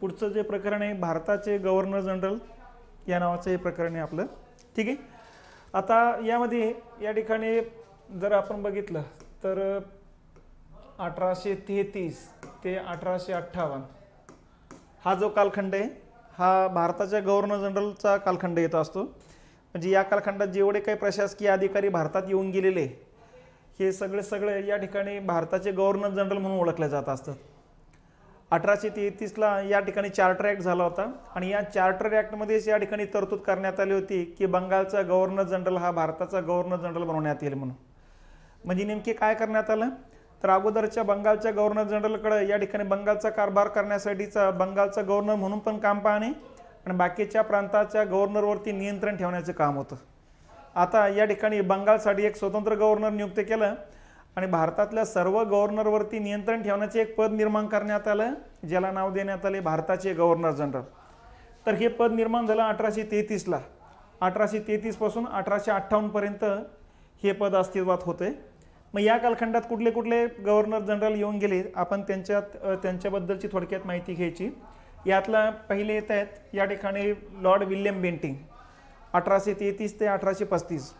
पुढचं जे प्रकरण आहे भारताचे गव्हर्नर जनरल या नावाचं हे प्रकरण आहे आपलं. ठीक आहे. आता यामध्ये या ठिकाणी जर आपण बघितलं तर 1833 ते 1858 हा जो कालखंड आहे हा भारताच्या गव्हर्नर जनरलचा कालखंड येत असतो. म्हणजे या कालखंडात जेवढे काही प्रशासकीय अधिकारी भारतात येऊन गेलेले हे सगळे या ठिकाणी भारताचे गव्हर्नर जनरल म्हणून ओळखले जात असतात. 1833ला या ठिकाणी चार्टर ॲक्ट झाला होता आणि या चार्टर ॲक्टमध्येच या ठिकाणी तरतूद करण्यात आली होती की बंगालचा गव्हर्नर जनरल हा भारताचा गव्हर्नर जनरल बनवण्यात येईल म्हणून. म्हणजे नेमके काय करण्यात आलं तर अगोदरच्या बंगालच्या गव्हर्नर जनरलकडे या ठिकाणी बंगालचा कारभार करण्यासाठीचा बंगालचा गव्हर्नर म्हणून पण काम पाहणे आणि बाकीच्या प्रांताच्या गव्हर्नरवरती नियंत्रण ठेवण्याचं काम होतं. आता या ठिकाणी बंगालसाठी एक स्वतंत्र गव्हर्नर नियुक्त केलं आणि भारतातल्या सर्व गव्हर्नरवरती नियंत्रण ठेवण्याचे एक पद निर्माण करण्यात आलं ज्याला नाव देण्यात आले भारताचे गव्हर्नर जनरल. तर हे पद निर्माण झालं 1833ला. 1833 पासून 1858 पर्यंत हे पद अस्तित्वात होते. मग या कालखंडात कुठले कुठले गव्हर्नर जनरल येऊन गेले आपण त्यांच्याबद्दलची थोडक्यात माहिती घ्यायची. यातला पहिले येत आहेत या ठिकाणी लॉर्ड विल्यम बेंटिंग 1833 ते 1835.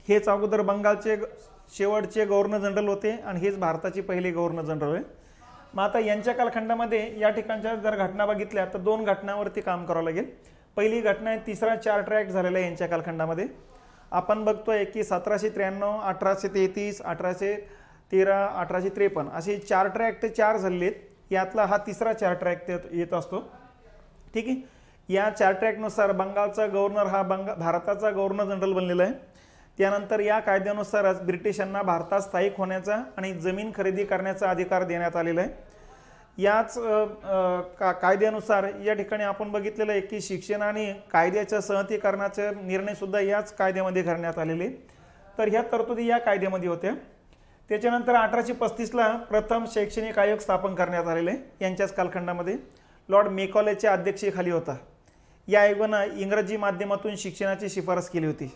हेच अगोदर बंगालचे शेवटचे गव्हर्नर जनरल होते आणि हेच भारताचे पहिले गव्हर्नर जनरल आहे. मग आता यांच्या कालखंडामध्ये या ठिकाणच्या जर घटना बघितल्या तर 2 घटनांवरती काम करावं लागेल. पहिली घटना आहे तिसरा चार्टर ॲक्ट झालेला आहे यांच्या कालखंडामध्ये. आपण बघतोय की 1793, 1833, 1813, 1853 असे चार्टर ॲक्ट 4 झालेले आहेत. यातला हा तिसरा चार्टर ॲक्ट येत असतो. ठीक आहे. या चार्टर ॲक्टनुसार बंगालचा गव्हर्नर हा भारताचा गव्हर्नर जनरल बनलेला आहे. त्यानंतर या कायद्यानुसारच ब्रिटिशांना भारतात स्थायिक होण्याचा आणि जमीन खरेदी करण्याचा अधिकार देण्यात आलेला आहे. याच कायद्यानुसार या ठिकाणी आपण बघितलेलं आहे की शिक्षण आणि कायद्याच्या सहतीकरणाचे निर्णयसुद्धा याच कायद्यामध्ये करण्यात आलेले. तर ह्या तरतुदी या कायद्यामध्ये होत्या. त्याच्यानंतर 1835ला प्रथम शैक्षणिक आयोग स्थापन करण्यात आलेले यांच्याच कालखंडामध्ये. लॉर्ड मेकॉलेच्या अध्यक्षतेखाली होता. या आयोगानं इंग्रजी माध्यमातून शिक्षणाची शिफारस केली होती.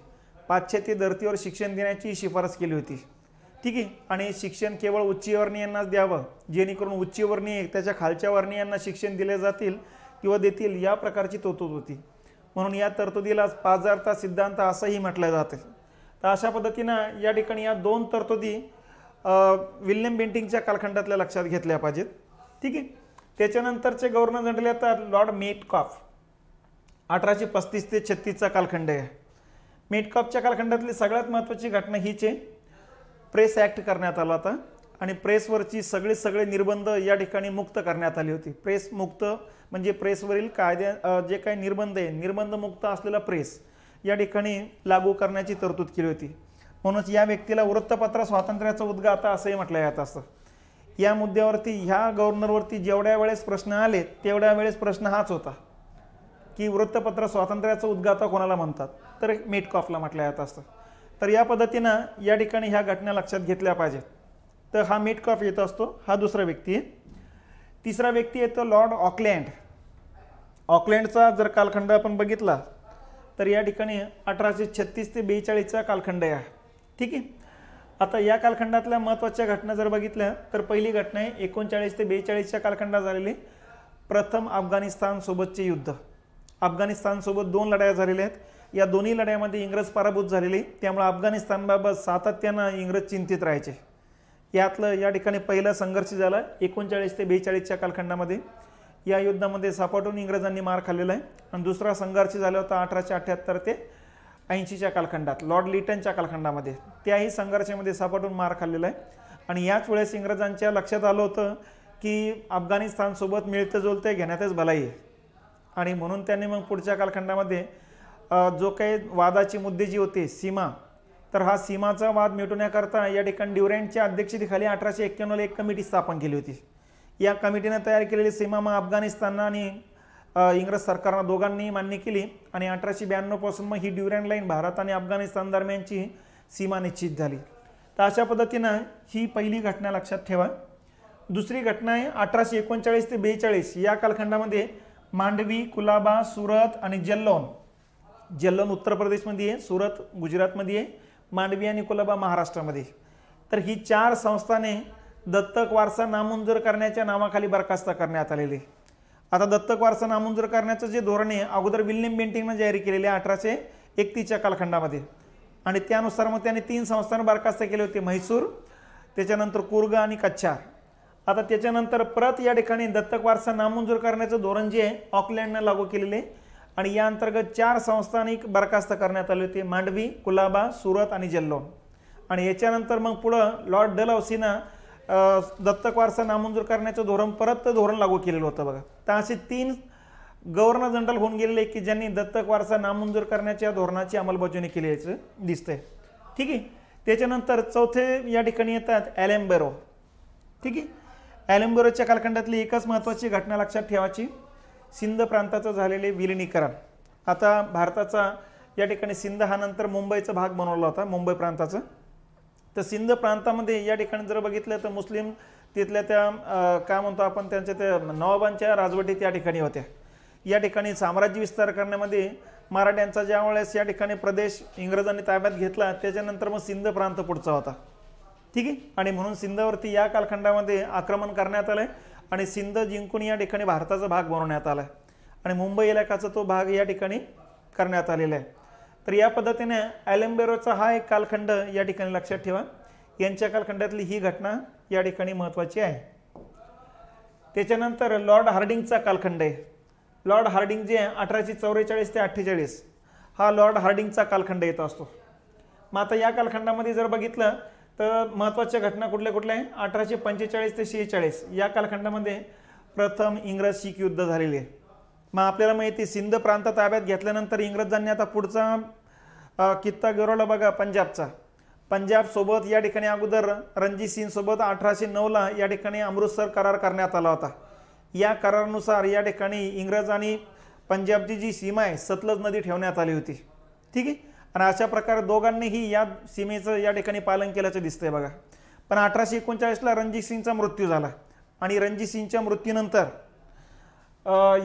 पाश्चात्य धर्तीवर शिक्षण देण्याची शिफारस केली होती. ठीक आहे. आणि शिक्षण केवळ उच्चवर्णीयांनाच द्यावं जेणेकरून उच्चवर्णीय त्याच्या खालच्या वर्णीयांना शिक्षण दिले जातील किंवा देतील या प्रकारची तरतूद होती. म्हणून या तरतुदीला पाझरता सिद्धांत असंही म्हटलं जातं. तर अशा पद्धतीनं या ठिकाणी या 2 तरतुदी विल्यम बेंटिंगच्या कालखंडातल्या लक्षात घेतल्या पाहिजेत. ठीक आहे. त्याच्यानंतरचे गव्हर्नर जनरल आता लॉर्ड मेटकॉफ 1835 ते 36चा कालखंड आहे. मेटकॉफच्या कालखंडातली सगळ्यात महत्त्वाची घटना हीच आहे. प्रेस ॲक्ट करण्यात आला होता आणि प्रेसवरची सगळे निर्बंध या ठिकाणी मुक्त करण्यात आली होती. प्रेस मुक्त म्हणजे प्रेसवरील कायद्या जे काही निर्बंध आहे निर्बंध मुक्त असलेला प्रेस या ठिकाणी लागू करण्याची तरतूद केली होती. म्हणूनच या व्यक्तीला वृत्तपत्र स्वातंत्र्याचा उद्गाता असंही म्हटलं जात असतं. या मुद्द्यावरती ह्या गव्हर्नरवरती जेवढ्या वेळेस प्रश्न आले तेवढ्या वेळेस प्रश्न हाच होता की वृत्तपत्र स्वातंत्र्याचा उद्गाता कोणाला म्हणतात तर मेटकॉफला म्हटलं जात असतं. तर या पद्धतीनं या ठिकाणी ह्या घटना लक्षात घेतल्या पाहिजेत. तर हा मेटकॉफ येत असतो. हा दुसरा व्यक्ती आहे. तिसरा व्यक्ती येतो लॉर्ड ऑकलँड. ऑकलँडचा जर कालखंड आपण बघितला तर या ठिकाणी 1836 ते 42चा कालखंड आहे. ठीक आहे. आता या कालखंडातल्या महत्त्वाच्या घटना जर बघितल्या तर पहिली घटना आहे 39 ते 42च्या कालखंडात झालेली प्रथम अफगाणिस्तान सोबतचे युद्ध. अफगाणिस्तानसोबत 2 लढाया झालेल्या आहेत. या दोन्ही लढ्यामध्ये इंग्रज पराभूत झालेले. त्यामुळे अफगाणिस्तानबाबत सातत्यानं इंग्रज चिंतित राहायचे. यातलं या ठिकाणी पहिला संघर्ष झाला 39 ते 42च्या कालखंडामध्ये. या युद्धामध्ये सपाटून इंग्रजांनी मार खाल्लेला आहे. आणि दुसरा संघर्ष झाला होता 1878 ते 80च्या कालखंडात लॉर्ड लिटनच्या कालखंडामध्ये. त्याही संघर्षामध्ये सपाटून मार खाल्लेला आहे. आणि याच वेळेस इंग्रजांच्या लक्षात आलं होतं की अफगाणिस्तानसोबत मिळतं जुळतं घेण्यातच भलाई आहे. आणि म्हणून त्यांनी मग पुढच्या कालखंडामध्ये जो काही वादाचे मुद्दे जे होते सीमा तर हा सीमाचा वाद मिटवण्याकरता या ठिकाणी ड्युरँटच्या अध्यक्षतेखाली 1891ला एक कमिटी स्थापन केली होती. या कमिटीने तयार केलेली सीमा मग अफगाणिस्ताननं आणि इंग्रज सरकारनं दोघांनी मान्य केली आणि 1892 पासून मग ही ड्युरँट लाईन भारत आणि अफगाणिस्तान दरम्यानची सीमा निश्चित झाली. तर अशा पद्धतीनं ही पहिली घटना लक्षात ठेवा. दुसरी घटना आहे 1839 ते 42 या कालखंडामध्ये मांडवी, कुलाबा, सुरत आणि जल्लौन. जल्लौन उत्तर प्रदेशमध्ये आहे, सुरत गुजरातमध्ये आहे, मांडवी आणि कुलाबा महाराष्ट्रामध्ये. तर ही 4 संस्थाने दत्तक वारसा नामंजूर करण्याच्या नावाखाली बरखास्त करण्यात आलेले. आता दत्तक वारसा नामंजूर करण्याचं जे धोरण आहे अगोदर विल्यम बेंटिंगनं जाहीर केलेले 1831च्या कालखंडामध्ये, आणि त्यानुसार मग त्याने 3 संस्थांना बरखास्त केले होते, म्हैसूर, त्याच्यानंतर कुर्ग आणि कच्छार. आता त्याच्यानंतर परत या ठिकाणी दत्तक वारसा नामंजूर करण्याचं धोरण जे आहे ऑकलँडनं लागू केलेले, आणि या अंतर्गत 4 संस्थांनी बरखास्त करण्यात आले होते, मांडवी, कुलाबा, सुरत आणि जल्लोन. आणि याच्यानंतर मग पुढं लॉर्ड डलहौसीनं दत्तक वारसा नामंजूर करण्याचं धोरण लागू केलेलं होतं बघा. तर असे 3 गव्हर्नर जनरल होऊन गेलेले की ज्यांनी दत्तक वारसा नामंजूर करण्याच्या धोरणाची अंमलबजावणी केल्याचं दिसतंय. ठीक आहे. त्याच्यानंतर चौथे या ठिकाणी येतात ॲलन बॅरो. ठीक आहे. ॲलन बॅरोच्या कालखंडातली एकच महत्त्वाची घटना लक्षात ठेवायची, सिंध प्रांताचं झालेले विलिनीकरण. आता भारताचा या ठिकाणी सिंध हा नंतर मुंबईचा भाग बनवला होता, मुंबई प्रांताचं. तर सिंध प्रांतामध्ये या ठिकाणी जर बघितलं तर मुस्लिम तिथल्या त्या काय म्हणतो आपण त्यांच्या त्या नवाबांच्या राजवटी त्या ठिकाणी होत्या. या ठिकाणी साम्राज्य विस्तार करण्यामध्ये मराठ्यांचा ज्या वेळेस या ठिकाणी प्रदेश इंग्रजांनी ताब्यात घेतला त्याच्यानंतर मग सिंध प्रांत पुढचा होता. ठीक आहे. आणि म्हणून सिंधवरती या कालखंडामध्ये आक्रमण करण्यात आलं आणि सिंध जिंकून या ठिकाणी भारताचा भाग बनवण्यात आला आणि मुंबई इलाकाचा तो भाग या ठिकाणी करण्यात आलेला आहे. तर या पद्धतीने ॲलन बॅरोचा हा एक कालखंड या ठिकाणी लक्षात ठेवा. यांच्या कालखंडातली ही घटना या ठिकाणी महत्त्वाची आहे. त्याच्यानंतर लॉर्ड हार्डिंगचा कालखंड आहे. लॉर्ड हार्डिंग जे 1844 ते 48 हा लॉर्ड हार्डिंगचा कालखंड येत असतो. मग आता या कालखंडामध्ये जर बघितलं तर महत्त्वाच्या घटना कुठल्या आहे, 1845 ते 46 या कालखंडामध्ये प्रथम इंग्रज शीख युद्ध झालेले आहे. मग आपल्याला माहिती सिंध प्रांत ताब्यात घेतल्यानंतर इंग्रजांनी आता पुढचा कित्ता गिरवला बघा पंजाबचा. पंजाब सोबत या ठिकाणी अगोदर रणजीत सिंग सोबत 1809ला या ठिकाणी अमृतसर करार करण्यात आला होता. या करारानुसार या ठिकाणी इंग्रज आणि पंजाबची जी सीमा आहे सतलज नदी ठेवण्यात आली होती. ठीक आहे. आणि अशा प्रकारे दोघांनीही या सीमेचं या ठिकाणी पालन केल्याचं दिसतंय बघा. पण 1839ला रणजीत सिंगचा मृत्यू झाला आणि रणजीत सिंगच्या मृत्यूनंतर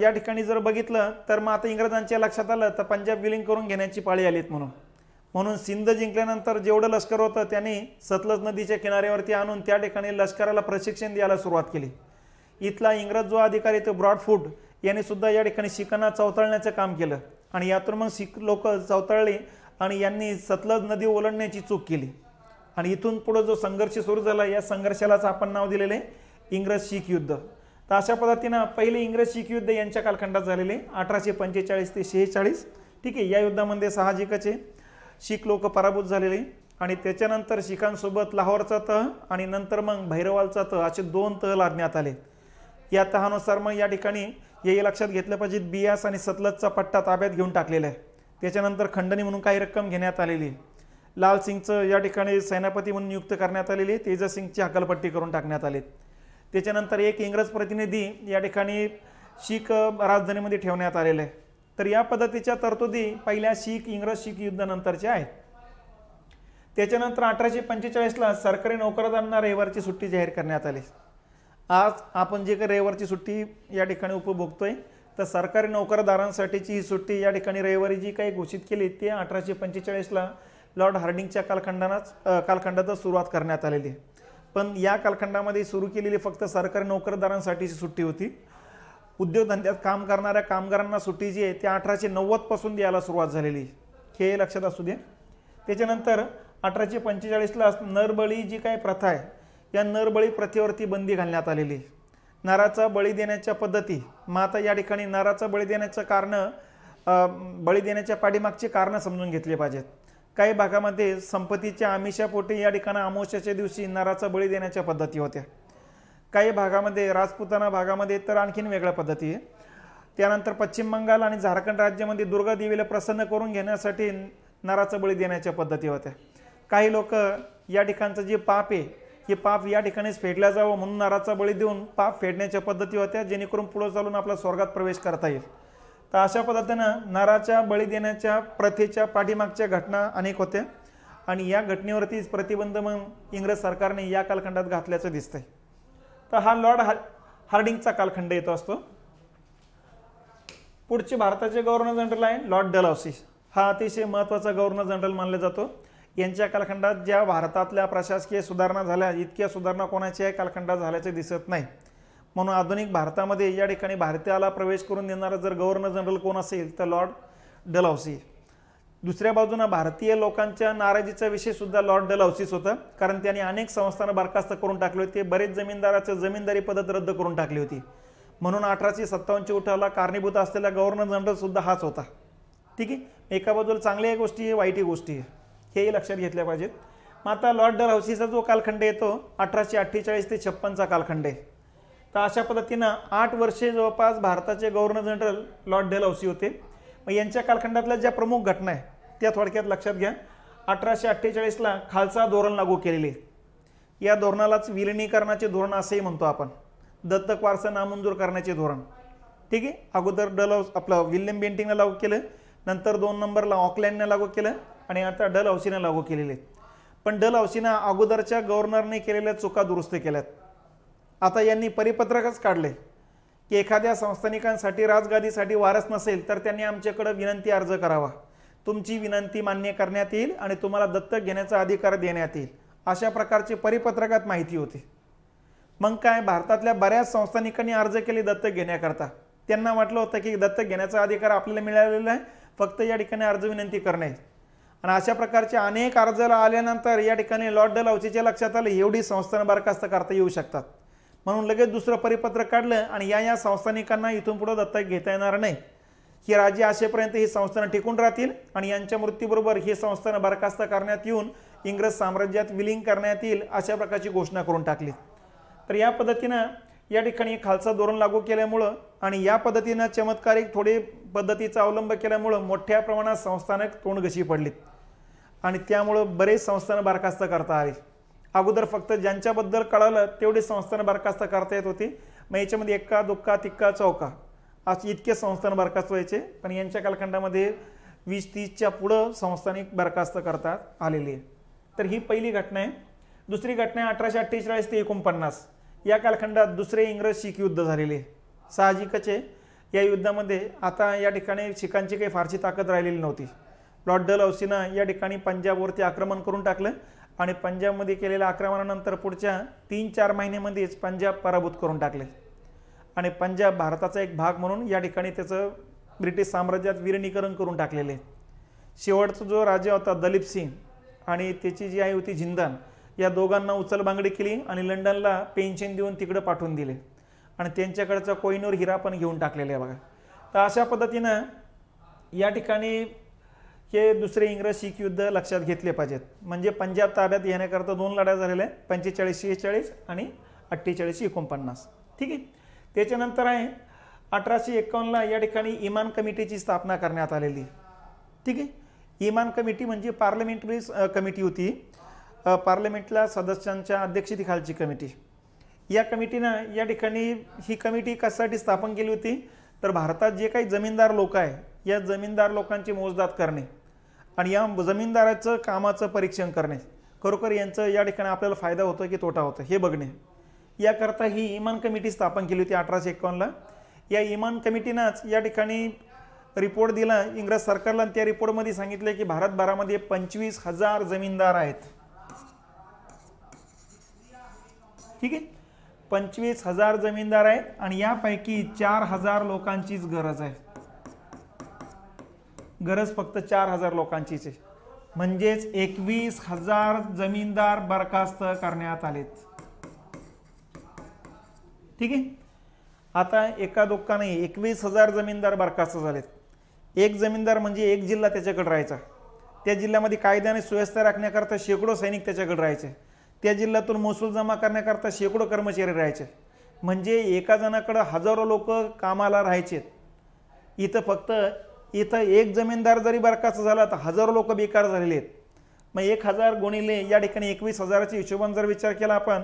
या ठिकाणी जर बघितलं तर मग आता इंग्रजांच्या लक्षात आलं तर पंजाब विलीन करून घेण्याची पाळी आलीत म्हणून सिंध जिंकल्यानंतर जेवढं लष्कर होतं त्यांनी सतलज नदीच्या किनाऱ्यावरती आणून त्या ठिकाणी लष्कराला प्रशिक्षण द्यायला सुरुवात केली. इथला इंग्रज जो अधिकारी तो ब्रॉडफूट यांनी सुद्धा या ठिकाणी शिखांना चौतळण्याचं काम केलं आणि यातून मग शीख लोक चौतळले आणि यांनी सतलज नदी ओलांडण्याची चूक केली आणि इथून पुढे जो संघर्ष सुरू झाला या संघर्षालाच आपण नाव दिलेले इंग्रज शीख युद्ध. तर अशा पद्धतीनं पहिले इंग्रज शीख युद्ध यांच्या कालखंडात झालेले 1845 ते 46. ठीक आहे. या युद्धामध्ये साहजिकच शीख लोक पराभूत झालेले आणि त्याच्यानंतर शिखांसोबत लाहोरचा तह आणि नंतर मग भैरवालचा तह असे 2 तह लादण्यात आले. या तहानुसार मग या ठिकाणी हे लक्षात घेतलं पाहिजे बियास आणि सतलजचा पट्टा ताब्यात घेऊन टाकलेला आहे. त्याच्यानंतर खंडणी म्हणून काही रक्कम घेण्यात आलेली. लाल सिंगचं या ठिकाणी सेनापती म्हणून नियुक्त करण्यात आलेली, तेजस सिंगची हकालपट्टी करून टाकण्यात आली. त्याच्यानंतर एक इंग्रज प्रतिनिधी या ठिकाणी शीख राजधानीमध्ये ठेवण्यात आलेला आहे. तर या पद्धतीच्या तरतुदी पहिल्या इंग्रज शीख युद्धानंतरच्या आहेत. त्याच्यानंतर 1845ला सरकारी नोकरदारांना रविवारची सुट्टी जाहीर करण्यात आली. आज आपण जे काही रविवारची सुट्टी या ठिकाणी उपभोगतोय तर सरकारी नोकरदारांसाठीची ही सुट्टी या ठिकाणी रविवारी जी काही घोषित केली ते 1845ला लॉर्ड हार्डिंगच्या कालखंडातच सुरुवात करण्यात आलेली आहे. पण या कालखंडामध्ये सुरू केलेली फक्त सरकारी नोकरदारांसाठीची सुट्टी होती. उद्योगधंद्यात काम करणाऱ्या कामगारांना सुट्टी जी आहे ती 1890 पासून द्यायला सुरुवात झालेली, हे लक्षात असू दे. त्याच्यानंतर 1845ला नरबळी जी काही प्रथा आहे या नरबळी प्रथेवरती बंदी घालण्यात आलेली. नराचा बळी देण्याच्या पद्धती, मग आता या ठिकाणी नराचा बळी देण्याचं बळी देण्याच्या पाठीमागची कारणं समजून घेतली पाहिजेत. काही भागामध्ये संपत्तीच्या आमिषापोटी या ठिकाणी अमावस्येच्या दिवशी नराचा बळी देण्याच्या पद्धती होत्या. काही भागामध्ये राजपुताना भागामध्ये तर आणखीन वेगळ्या पद्धती आहे. त्यानंतर पश्चिम बंगाल आणि झारखंड राज्यामध्ये दुर्गा देवीला प्रसन्न करून घेण्यासाठी नराचा बळी देण्याच्या पद्धती होत्या. काही लोक या ठिकाणचं जे पाप आहे हे पाप या ठिकाणीच फेडलं जावं म्हणून नराचा बळी देऊन पाप फेडण्याच्या पद्धती होत्या, जेणेकरून पुढे चालून आपला स्वर्गात प्रवेश करता येईल. तर अशा पद्धतीनं नराच्या बळी देण्याच्या प्रथेच्या पाठीमागच्या घटना अनेक होत्या आणि या घटनेवरतीच प्रतिबंध मग इंग्रज सरकारने या कालखंडात घातल्याचं दिसतंय. तर हा लॉर्ड हार्डिंगचा कालखंड येतो असतो. पुढचे भारताचे गव्हर्नर जनरल आहे लॉर्ड डलहौसी. हा अतिशय महत्त्वाचा गव्हर्नर जनरल मानला जातो. यांच्या कालखंडात ज्या भारतातल्या प्रशासकीय सुधारणा झाल्या इतक्या सुधारणा कोणाच्याही कालखंडात झाल्याचे दिसत नाही. म्हणून आधुनिक भारतामध्ये या ठिकाणी भारताला प्रवेश करून देणारा जर गव्हर्नर जनरल कोण असेल तर लॉर्ड डलहौसी. दुसऱ्या बाजूनं भारतीय लोकांच्या नाराजीचा विषय सुद्धा लॉर्ड डलहौसीच होता, कारण त्यांनी अनेक संस्थांना बरखास्त करून टाकले होते, बरेच जमीनदाराचं जमीनदारी पद्धत रद्द करून टाकली होती. म्हणून 1857 उठावाला कारणीभूत असलेला गव्हर्नर जनरल सुद्धा हाच होता. ठीक आहे, एका बाजूला चांगल्याही गोष्टी आहे, वाईटही गोष्टी आहे, हेही लक्षात घेतल्या पाहिजेत. मग आता लॉर्ड डलहौसीचा जो कालखंड येतो 1848 ते 56चा कालखंड आहे. तर अशा पद्धतीनं 8 वर्षे जवळपास भारताचे गव्हर्नर जनरल लॉर्ड डलहौसी होते. मग यांच्या कालखंडातल्या ज्या प्रमुख घटना आहे त्या थोडक्यात लक्षात घ्या. 1848ला खालसा धोरण लागू केलेले, या धोरणालाच विलिनीकरणाचे धोरण असेही म्हणतो आपण, दत्तक वारसा नामंजूर करण्याचे धोरण. ठीक आहे, अगोदर आपलं विल्यम बेंटिंगनं लागू केलं, नंतर 2 नंबरला ऑकलँडनं लागू केलं आणि आता डलहौसीनं लागू केलेले. पण डलहौसीनं अगोदरच्या गव्हर्नरने केलेल्या चुका दुरुस्त केल्यात. आता यांनी परिपत्रकच काढले की एखाद्या संस्थानिकांसाठी राजगादीसाठी वारस नसेल तर त्यांनी आमच्याकडे विनंती अर्ज करावा, तुमची विनंती मान्य करण्यात येईल आणि तुम्हाला दत्तक घेण्याचा अधिकार देण्यात येईल, अशा प्रकारची परिपत्रकात माहिती होती. मग काय, भारतातल्या बऱ्याच संस्थानिकांनी अर्ज केले दत्तक घेण्याकरता. त्यांना वाटलं होतं की दत्तक घेण्याचा अधिकार आपल्याला मिळालेला आहे, फक्त या ठिकाणी अर्ज विनंती करणे. आणि अशा प्रकारचे अनेक अर्ज आल्यानंतर या ठिकाणी लॉर्ड डलहौसीच्या लक्षात आलं एवढी संस्थांना बरखास्त करता येऊ शकतात. म्हणून लगेच दुसरं परिपत्रक काढलं आणि या संस्थानिकांना इथून पुढे दत्तक घेता येणार नाही, ही राज्य असेपर्यंत ही संस्थानं टिकून राहतील आणि यांच्या मृत्यूबरोबर ही संस्थानं बरखास्त करण्यात येऊन इंग्रज साम्राज्यात विलीन करण्यात येईल, अशा प्रकारची घोषणा करून टाकली. तर या पद्धतीनं या ठिकाणी खालसा धोरण लागू केल्यामुळं आणि या पद्धतीनं चमत्कारिक थोडे पद्धतीचा अवलंब केल्यामुळं मोठ्या प्रमाणात संस्थानक तोंडघशी पडलीत आणि त्यामुळं बरेच संस्थानं बरखास्त करता आली. अगोदर फक्त ज्यांच्याबद्दल कळालं तेवढे संस्थानं बरखास्त करता येत होती. मग याच्यामध्ये एक्का दुक्का तिक्का चौका असे इतके संस्थानं बरखास्त व्हायचे, पण यांच्या कालखंडामध्ये 20-30च्या पुढं संस्थानिक बरखास्त करतात आलेली आहे. तर ही पहिली घटना आहे. दुसरी घटना आहे 1848 ते 49 या कालखंडात दुसरे इंग्रज शीख युद्ध झालेले. साहजिकच आहे, या युद्धामध्ये आता या ठिकाणी शिखांची काही फारशी ताकद राहिलेली नव्हती. लॉर्ड डलहौसीनं या ठिकाणी पंजाबवरती आक्रमण करून टाकलं आणि पंजाबमध्ये केलेल्या आक्रमणानंतर पुढच्या 3-4 महिन्यामध्येच पंजाब पराभूत करून टाकले आणि पंजाब भारताचा एक भाग म्हणून या ठिकाणी त्याचं ब्रिटिश साम्राज्यात विलिनीकरण करून टाकलेले. शेवटचा जो राजा होता दलीप सिंग आणि त्याची जी आई होती जिंदान, या दोघांना उचलबांगडी केली आणि लंडनला पेन्शन देऊन तिकडे पाठवून दिले आणि त्यांच्याकडचा कोहिनूर हिरा पण घेऊन टाकलेले आहे बघा. तर अशा पद्धतीनं या ठिकाणी हे दुसरे इंग्रज शीख युद्ध लक्षात घेतले पाहिजेत. म्हणजे पंजाब ताब्यात येण्याकरता 2 लढाया झालेल्या आहेत, 45-46 आणि 48-49. ठीक आहे, त्याच्यानंतर आहे 1851ला या ठिकाणी इमान कमिटीची स्थापना करण्यात आलेली. ठीक आहे, इमान कमिटी म्हणजे पार्लमेंटरी कमिटी होती, पार्लमेंटला सदस्यांच्या अध्यक्षतेखालची कमिटी. या कमिटीनं या ठिकाणी ही कमिटी कशासाठी स्थापन केली होती तर भारतात जे काही जमीनदार लोक आहे या जमीनदार लोकांची मोजदाद करणे आणि या जमीनदाराचं कामाचं परीक्षण करणे, खरोखर यांचं या ठिकाणी आपल्याला फायदा होतो की तोटा होतो हे बघणे, याकरता ही इमान कमिटी स्थापन केली होती 1851ला. या इमान कमिटीनंच या ठिकाणी रिपोर्ट दिला इंग्रज सरकारला आणि त्या रिपोर्टमध्ये सांगितलं की भारतभरामध्ये 25,000 जमीनदार आहेत. ठीक आहे, 25,000 जमीनदार आहेत आणि यापैकी 4,000 लोकांचीच गरज आहे. गरज फक्त 4,000 लोकांचीच आहे, म्हणजेच 21,000 जमीनदार बरखास्त करण्यात आलेत. ठीक आहे, आता एका दुःखा नाही 21,000 जमीनदार बरखास्त झालेत. एक जमीनदार म्हणजे एक जिल्हा त्याच्याकडे राहायचा, त्या जिल्ह्यामध्ये कायद्याने सुव्यवस्था राखण्याकरता शेकडो सैनिक त्याच्याकडे राहायचे, त्या जिल्ह्यातून महसूल जमा करण्याकरता शेकडो कर्मचारी राहायचे, म्हणजे एका जणाकडे हजारो लोक कामाला राहायचे. इथं एक जमीनदार जरी बरखास्त झाला तर हजारो लोक बेकार झालेले आहेत. मग 1,000 गुणिले या ठिकाणी 21,000च्या हिशोबाने जर विचार केला आपण,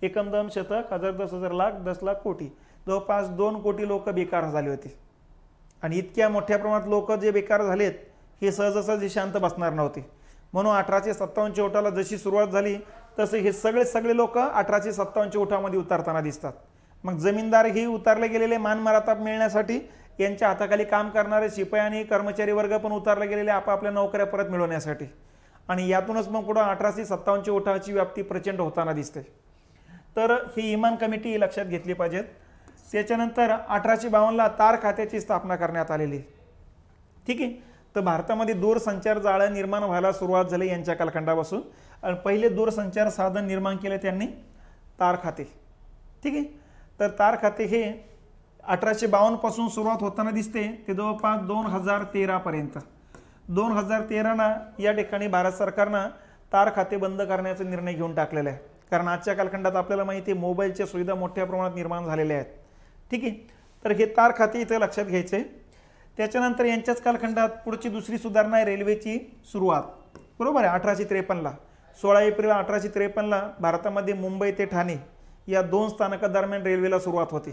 एकंदम शतक, 1000, 10,000 लाख, 10 लाख कोटी, जवळपास 2 कोटी लोक बेकार झाले होते. आणि इतक्या मोठ्या प्रमाणात लोक जे बेकार झालेत हे सहजासहजी शांत बसणार नव्हते. म्हणून 1857च्या उठावाला जशी सुरुवात झाली तसे हे सगळे लोक 1857च्या उठावामध्ये उतरताना दिसतात. मग जमीनदार ही उतरले गेलेले मानमराताप मिळण्यासाठी, यांच्या हाताखाली काम करणारे शिपाई आणि कर्मचारी वर्ग पण उतरले गेलेले आपापल्या नोकऱ्या परत मिळवण्यासाठी. आणि यातूनच मग पुढे 1857च्या उठावाची व्याप्ती प्रचंड होताना दिसते. तर ही इमान कमिटी लक्षात घेतली पाहिजेत. त्याच्यानंतर 1852ला तार खात्याची स्थापना करण्यात आलेली. ठीक आहे. तर भारतामध्ये दूरसंचार जाळं निर्माण व्हायला सुरुवात झाली यांच्या कालखंडापासून आणि पहिले दूरसंचार साधन निर्माण केले त्यांनी तार खाते. ठीक आहे. तर तार खाते हे 1852 पासून सुरुवात होताना दिसते ते जवळपास 2013 पर्यंत. 2013ला या ठिकाणी भारत सरकारनं तार खाते बंद करण्याचा निर्णय घेऊन टाकलेला आहे. कारण आजच्या कालखंडात आपल्याला माहिती आहे मोबाईलच्या सुविधा मोठ्या प्रमाणात निर्माण झालेल्या आहेत. ठीक आहे. तर हे तार खाते इथं लक्षात घ्यायचं आहे. त्याच्यानंतर यांच्याच कालखंडात पुढची दुसरी सुधारणा आहे रेल्वेची सुरुवात. बरोबर आहे. 1853ला 16 एप्रिल 1853ला भारतामध्ये मुंबई ते ठाणे या 2 स्थानकादरम्यान रेल्वेला सुरुवात होती.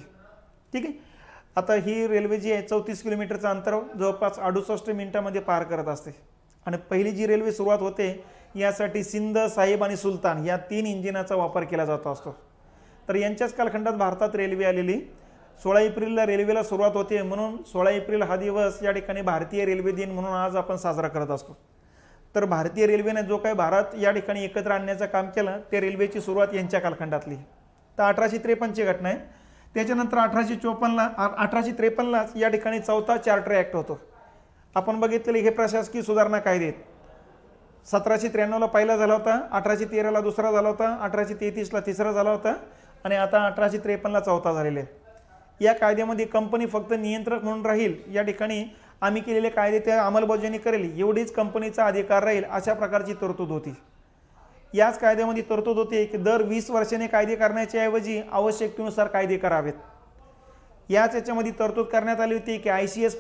ठीक आहे. आता ही रेल्वे जी आहे 34 किलोमीटरचं अंतर जवळपास 68 मिनिटांमध्ये पार करत असते. आणि पहिली जी रेल्वे सुरुवात होते यासाठी सिंध, साहिब आणि सुलतान या 3 इंजिनाचा वापर केला जात असतो. तर यांच्याच कालखंडात भारतात रेल्वे आलेली. 16 एप्रिलला रेल्वेला सुरुवात होते म्हणून 16 एप्रिल हा दिवस या ठिकाणी भारतीय रेल्वे दिन म्हणून आज आपण साजरा करत असतो. तर भारतीय रेल्वेने जो काही भारत या ठिकाणी एकत्र आणण्याचं काम केलं ते रेल्वेची सुरुवात यांच्या कालखंडातली. तर 1853ची घटना आहे. त्याच्यानंतर 1853ला या ठिकाणी 4था चार्टर ॲक्ट होतो. आपण बघितलेले हे प्रशासकीय सुधारणा कायदे 1793ला पहिला झाला होता, 1813ला दुसरा झाला होता, 1833ला तिसरा झाला होता आणि आता 1853ला 4था झालेला आहे. या कायद्यामध्ये कंपनी फक्त नियंत्रक म्हणून राहील. या ठिकाणी आम्ही केलेले कायदे त्या अंमलबजावणी करेल एवढीच कंपनीचा अधिकार राहील अशा प्रकारची तरतूद होती. याच कायद्यामध्ये तरतूद होते की दर 20 वर्षांनी कायदे करण्याच्या ऐवजी आवश्यकतेनुसार कायदे करावेत. याच्यामध्ये तरतूद करण्यात आली होती की ICS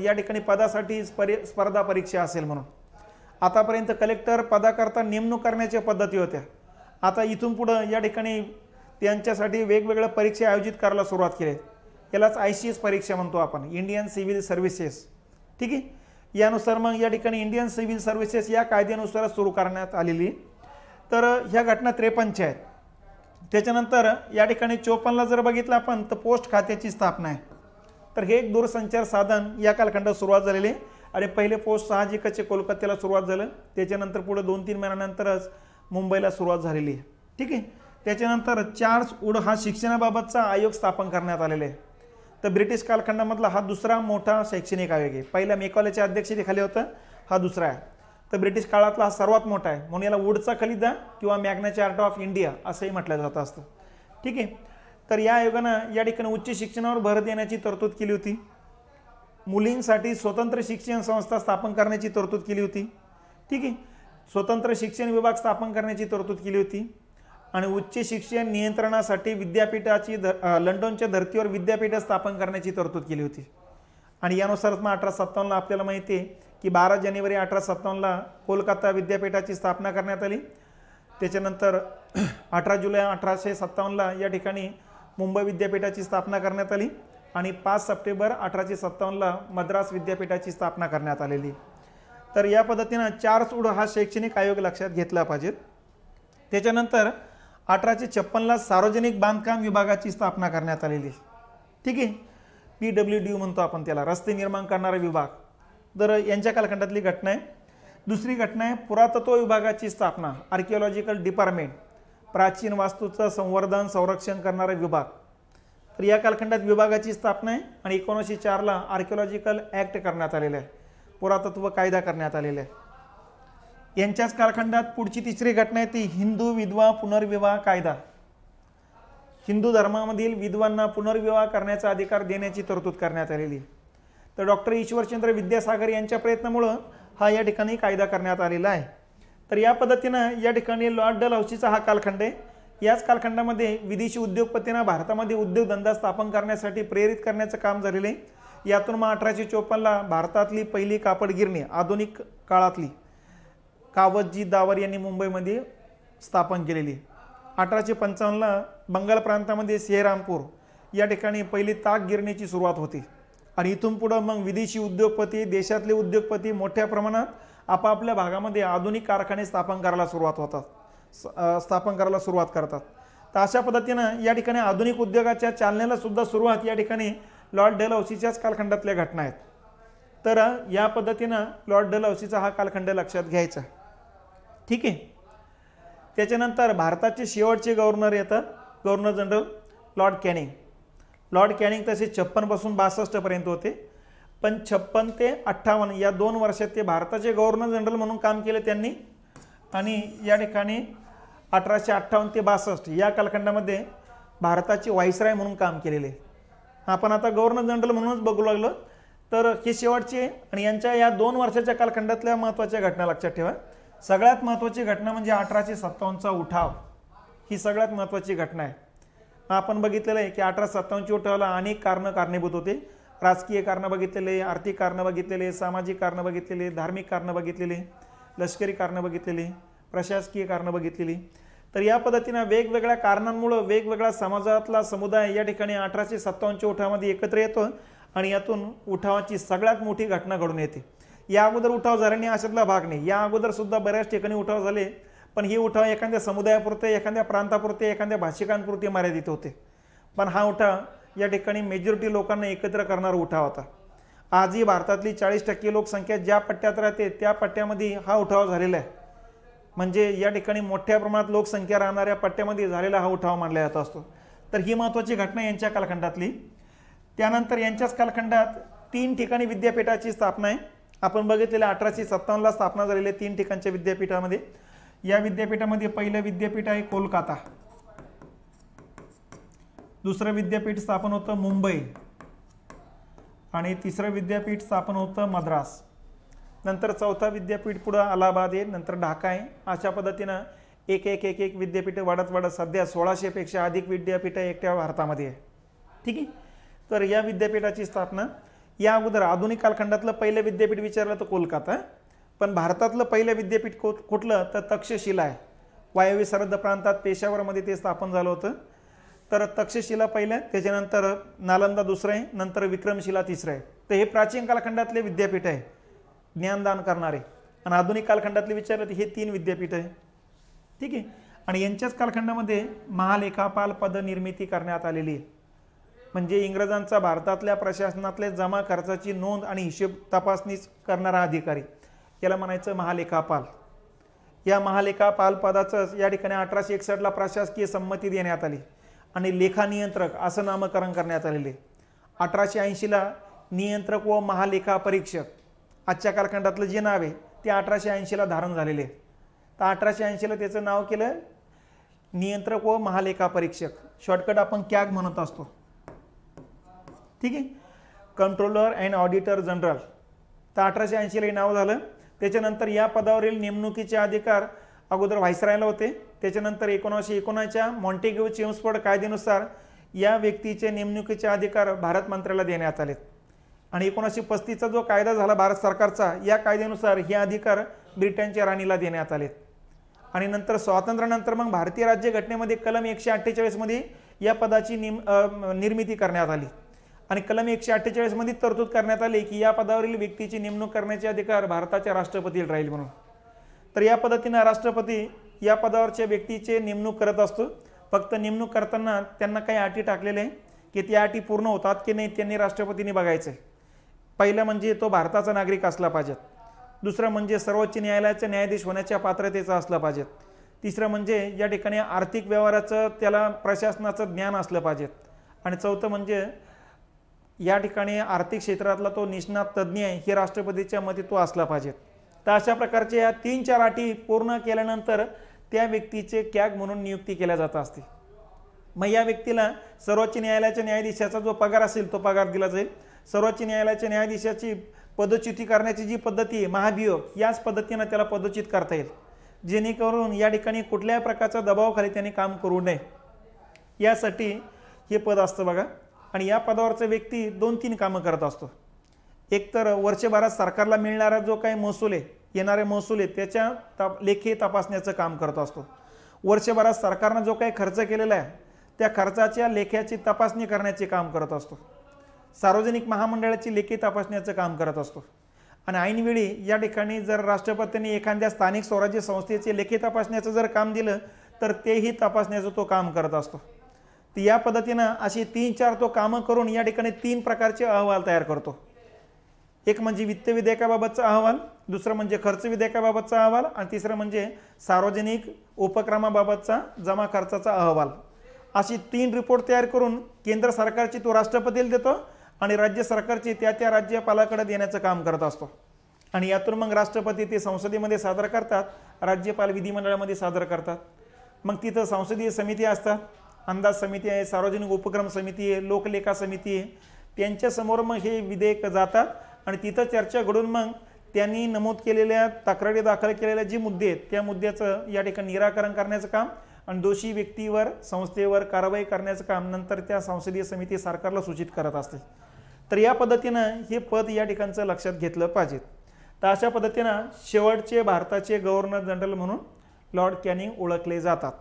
या ठिकाणी पदासाठी स्पर्धा परीक्षा असेल म्हणून. आतापर्यंत कलेक्टर पदाकरता नेमणूक करण्याच्या पद्धती होत्या. आता इथून पुढं या ठिकाणी त्यांच्यासाठी वेगवेगळ्या परीक्षा आयोजित करायला सुरुवात केली. यालाच ICS परीक्षा म्हणतो आपण, इंडियन सिव्हिल सर्व्हिसेस. ठीक आहे. यानुसार मग या ठिकाणी इंडियन सिव्हिल सर्व्हिसेस या कायद्यानुसार सुरू करण्यात आलेली. तर ह्या घटना 53 आहेत. त्याच्यानंतर या ठिकाणी 54ला जर बघितलं आपण तर पोस्ट खात्याची स्थापना आहे. तर हे एक दूरसंचार साधन या कालखंडात सुरुवात झालेली आणि पहिले पोस्ट साहजिकच कोलकात्याला सुरुवात झालं. त्याच्यानंतर पुढे 2-3 महिन्यानंतरच मुंबईला सुरुवात झालेली आहे. ठीक आहे. त्याच्यानंतर चार्ल्स वूड हा शिक्षणाबाबतचा आयोग स्थापन करण्यात आलेला आहे. तर ब्रिटिश कालखंडामधला हा दुसरा मोठा शैक्षणिक आयोग आहे. पहिला मेकॉलेच्या अध्यक्षतेखाली होता, हा दुसरा आहे. तर ब्रिटिश काळातला हा सर्वात मोठा आहे म्हणून याला वूडचा खलिदा किंवा मॅग्ना चार्टा ऑफ इंडिया असंही म्हटलं जातं असतं. ठीक आहे. तर या आयोगानं या ठिकाणी उच्च शिक्षणावर भर देण्याची तरतूद केली होती. मुलींसाठी स्वतंत्र शिक्षण संस्था स्थापन करण्याची तरतूद केली होती. ठीक आहे. स्वतंत्र शिक्षण विभाग स्थापन करण्याची तरतूद केली होती आणि उच्च शिक्षण नियंत्रणासाठी विद्यापीठाची लंडनच्या धर्तीवर विद्यापीठ स्थापन करण्याची तरतूद केली होती. आणि यानुसार मग 1857ला आपल्याला माहिती आहे की 12 जानेवारी 1857ला कोलकाता विद्यापीठाची स्थापना करण्यात आली. त्याच्यानंतर 18 जुलै 1857ला या ठिकाणी मुंबई विद्यापीठाची स्थापना करण्यात आली आणि 5 सप्टेंबर 1857ला मद्रास विद्यापीठाची स्थापना करण्यात आलेली. तर या पद्धतीनं चार्ल्स वूड हा शैक्षणिक आयोग लक्षात घेतला पाहिजे. त्याच्यानंतर 1856ला सार्वजनिक बांधकाम विभागाची स्थापना करण्यात आलेली. ठीक आहे. PWD म्हणतो आपण त्याला, रस्ते निर्माण करणारा विभाग. तर यांच्या कालखंडातली घटना आहे. दुसरी घटना आहे पुरातत्व विभागाची स्थापना, आर्किओलॉजिकल डिपार्टमेंट, प्राचीन वास्तूचं संवर्धन संरक्षण करणारा विभाग. तर या कालखंडात विभागाची स्थापना आहे आणि 1904ला आर्किओलॉजिकल ॲक्ट करण्यात आलेला आहे, पुरातत्व कायदा करण्यात आलेला आहे. यांच्याच कालखंडात पुढची तिसरी घटना आहे ती हिंदू विधवा पुनर्विवाह कायदा. हिंदू धर्मामधील विधवांना पुनर्विवाह करण्याचा अधिकार देण्याची तरतूद करण्यात आलेली. तर डॉक्टर ईश्वरचंद्र विद्यासागर यांच्या प्रयत्नामुळं हा या ठिकाणी कायदा करण्यात आलेला आहे. तर या पद्धतीनं या ठिकाणी लॉर्ड डलहौसीचा हा कालखंड आहे. याच कालखंडामध्ये विदेशी उद्योगपतींना भारतामध्ये उद्योगधंदा स्थापन करण्यासाठी प्रेरित करण्याचं काम झालेलं आहे. यातून मग 1854ला भारतातली पहिली कापड गिरणी आधुनिक काळातली कावतजी दावर यांनी मुंबईमध्ये स्थापन केलेली. 1855ला बंगाल प्रांतामध्ये सेहरामपूर या ठिकाणी पहिली ताग गिरणीची सुरुवात होती आणि इथून पुढं मग विदेशी उद्योगपती, देशातले उद्योगपती मोठ्या प्रमाणात आपापल्या भागामध्ये आधुनिक कारखाने स्थापन करायला सुरुवात करतात. तर अशा पद्धतीनं या ठिकाणी आधुनिक उद्योगाच्या चालनेला सुद्धा सुरुवात या ठिकाणी लॉर्ड डलहौसीच्याच कालखंडातल्या घटना आहेत. तर या पद्धतीनं लॉर्ड डलहौसीचा हा कालखंड लक्षात घ्यायचा. ठीक आहे. त्याच्यानंतर भारताचे शेवटचे गव्हर्नर येतात, governor general Lord Canning. Lord Canning तसे 56 पासून 62 पर्यंत होते, पण 56 ते 58 या 2 वर्षात ते भारताचे गव्हर्नर जनरल म्हणून काम केले त्यांनी। आणि या ठिकाणी 1858 ते 62 या कालखंडामध्ये भारताचे व्हाईसराय म्हणून काम केलेले। आपण आता गव्हर्नर जनरल म्हणूनच बघू लागलो, तर हे शेवटचे आणि यांच्या या 2 वर्षाच्या कालखंडातल्या महत्त्वाच्या घटना लक्षात ठेवा। सगळ्यात महत्त्वाची घटना म्हणजे 1857चा उठाव, ही सगळ्यात महत्त्वाची घटना आहे। आपण बघितलेलं आहे की 1857च्या उठावाला अनेक कारणं कारणीभूत होते। राजकीय कारणं बघितलेले, आर्थिक कारणं बघितलेले, सामाजिक कारणं बघितलेले, धार्मिक कारणं बघितलेले, लष्करी कारणं बघितलेली, प्रशासकीय कारणं बघितलेली। तर या पद्धतीने वेगवेगळ्या कारणांमुळे वेगवेगळ्या समाजातला समुदाय या ठिकाणी 1857च्या उठावामध्ये एकत्र येतो आणि यातून उठावाची सगळ्यात मोठी घटना घडून येते। या अगोदर उठाव झाले नाही अशातला भाग नाही, या अगोदर सुद्धा बऱ्याच ठिकाणी उठाव झाले, पण हे उठाव एखाद्या समुदायापुरते, एखाद्या प्रांतापुरते, एखाद्या भाषिकांपुरते मर्यादित होते। पण हा उठाव या ठिकाणी मेजॉरिटी लोकांना एकत्र करणारा उठाव होता। आजही भारतातली 40% लोकसंख्या ज्या पट्ट्यात राहते त्या पट्ट्यामध्ये हा उठाव झालेला आहे, म्हणजे या ठिकाणी मोठ्या प्रमाणात लोकसंख्या राहणाऱ्या पट्ट्यामध्ये झालेला हा उठाव मानला जात असतो। तर ही महत्त्वाची घटना यांच्या कालखंडातली। त्यानंतर यांच्याच कालखंडात 3 ठिकाणी विद्यापीठाची स्थापना आहे। आपण बघितलेल्या 1857ला स्थापना झालेल्या 3 ठिकाणच्या विद्यापीठामध्ये, या विद्यापीठामध्ये पहिलं विद्यापीठ आहे कोलकाता, दुसरं विद्यापीठ स्थापन होतं मुंबई आणि तिसरं विद्यापीठ स्थापन होतं मद्रास। नंतर चौथा विद्यापीठ पुढं अलाहाबाद आहे, नंतर ढाका आहे। अशा पद्धतीनं एक एक एक एक विद्यापीठ वाढत वाढत सध्या 1600 पेक्षा अधिक विद्यापीठं एकट्या भारतामध्ये आहे। ठीक आहे, तर या विद्यापीठाची स्थापना, या अगोदर आधुनिक कालखंडातलं पहिलं विद्यापीठ विचारलं तर कोलकाता, पण भारतातलं पहिलं विद्यापीठ कुठलं तर तक्षशिला आहे। वायव्य सरहद्द प्रांतात पेशावरमध्ये ते स्थापन झालं होतं। तर तक्षशिला पहिलं, त्याच्यानंतर नालंदा दुसरं आहे, नंतर विक्रमशिला तिसरं आहे। तर हे प्राचीन कालखंडातले विद्यापीठ आहे ज्ञानदान करणारे, आणि आधुनिक कालखंडातले विचारलं तर हे 3 विद्यापीठ आहे। ठीक आहे, आणि यांच्याच कालखंडामध्ये महालेखापाल पद निर्मिती करण्यात आलेली आहे, म्हणजे इंग्रजांचा भारतातल्या प्रशासनातल्या जमा खर्चाची नोंद आणि हिशोब तपासणी करणारा अधिकारी, याला म्हणायचं महालेखापाल। या महालेखापाल पदाचं या ठिकाणी 1861ला प्रशासकीय संमती देण्यात आली आणि लेखा नियंत्रक असं नामकरण करण्यात आलेले। 1880ला नियंत्रक व महालेखा परीक्षक आजच्या कालखंडातलं जे नाव आहे ते 1880ला धारण झालेले आहे। तर 1880ला त्याचं नाव केलं नियंत्रक व महालेखा परीक्षक, शॉर्टकट आपण कॅग म्हणत असतो। ठीक आहे, कंट्रोलर अँड ऑडिटर जनरल, तर 1880ला हे नाव झालं। त्याच्यानंतर या पदावरील नेमणुकीचे अधिकार अगोदर व्हाईसरायला होते, त्याच्यानंतर 1919च्या मॉन्टेग्यू चेम्सफोर्ड कायद्यानुसार या व्यक्तीचे नेमणुकीचे अधिकार भारत मंत्र्याला देण्यात आलेत, आणि 1935चा जो कायदा झाला भारत सरकारचा, या कायद्यानुसार हे अधिकार ब्रिटनच्या राणीला देण्यात आलेत। आणि नंतर स्वातंत्र्यानंतर मग भारतीय राज्यघटनेमध्ये कलम 148 मध्ये या पदाची निर्मिती करण्यात आली, आणि कलम 148 मध्ये तरतूद करण्यात आली की या पदावरील व्यक्तीची नेमणूक करण्याचे अधिकार भारताच्या राष्ट्रपतीला राहील म्हणून। तर या पद्धतीने राष्ट्रपती या पदावरच्या व्यक्तीचे नेमणूक करत असतो, फक्त नेमणूक करताना त्यांना काही अटी टाकलेल्या आहे की त्या अटी पूर्ण होतात की नाही त्यांनी राष्ट्रपतींनी बघायचं आहे। पहिलं म्हणजे तो भारताचा नागरिक असला पाहिजे, दुसरं म्हणजे सर्वोच्च न्यायालयाचा न्यायाधीश होण्याच्या पात्रतेचा असला पाहिजे, तिसरं म्हणजे या ठिकाणी आर्थिक व्यवहाराचं त्याला प्रशासनाचं ज्ञान असलं पाहिजे, आणि चौथं म्हणजे या ठिकाणी आर्थिक क्षेत्रातला तो निष्णात तज्ज्ञ आहे हे राष्ट्रपतीच्या मते तो असला पाहिजे। तर अशा प्रकारच्या या 3-4 अटी पूर्ण केल्यानंतर त्या व्यक्तीचे कॅग म्हणून नियुक्ती केल्या जात असते। मग या व्यक्तीला सर्वोच्च न्यायालयाच्या न्यायाधीशाचा जो पगार असेल तो पगार दिला जाईल। सर्वोच्च न्यायालयाच्या न्यायाधीशाची पदच्युती करण्याची जी पद्धती आहे महाभियोग, याच पद्धतीने त्याला पदच्युत करता येईल, जेणेकरून या ठिकाणी कुठल्याही प्रकारचा दबावाखाली त्यांनी काम करू नये, यासाठी हे पद असतं बघा। आणि या पदावरचा व्यक्ती 2-3 कामं करत असतो। एक तर वर्षभरात सरकारला मिळणारा जो काही महसूल आहे, येणारे महसूल आहे, त्याच्या लेखी तपासण्याचं काम करत असतो। वर्षभरात सरकारनं जो काही खर्च केलेला आहे त्या खर्चाच्या लेख्याची तपासणी करण्याचे काम करत असतो। सार्वजनिक महामंडळाची लेखी तपासण्याचं काम करत असतो, आणि ऐनवेळी या ठिकाणी जर राष्ट्रपतींनी एखाद्या स्थानिक स्वराज्य संस्थेचे लेखी तपासण्याचं जर काम दिलं तर तेही तपासण्याचं तो काम करत असतो। तर या पद्धतीनं अशी 3-4 तो कामं करून या ठिकाणी 3 प्रकारचे अहवाल तयार करतो। एक म्हणजे वित्त विधेयकाबाबतचा अहवाल, दुसरं म्हणजे खर्च विधेयकाबाबतचा अहवाल, आणि तिसरं म्हणजे सार्वजनिक उपक्रमाबाबतचा जमा खर्चाचा अहवाल। अशी 3 रिपोर्ट तयार करून केंद्र सरकारची तो राष्ट्रपतीला देतो आणि राज्य सरकारची त्या राज्यपालाकडे देण्याचं काम करत असतो आणि यातून मग राष्ट्रपती ते संसदेमध्ये सादर करतात, राज्यपाल विधिमंडळामध्ये सादर करतात. मग तिथं संसदीय समिती असतात, अंदाज समिती आहे, सार्वजनिक उपक्रम समिती आहे, लोकलेखा समिती आहे. त्यांच्यासमोर मग हे विधेयक जातात आणि तिथं चर्चा घडून मग त्यांनी नमूद केलेल्या तक्रारी दाखल केलेल्या जे मुद्दे आहेत त्या मुद्द्याचं या ठिकाणी निराकरण करण्याचं काम आणि दोषी व्यक्तीवर संस्थेवर कारवाई करण्याचं काम नंतर त्या संसदीय समिती सरकारला सूचित करत असते. तर या पद्धतीनं हे पद या ठिकाणचं लक्षात घेतलं पाहिजे. तर अशा पद्धतीनं शेवटचे भारताचे गव्हर्नर जनरल म्हणून लॉर्ड कॅनिंग ओळखले जातात.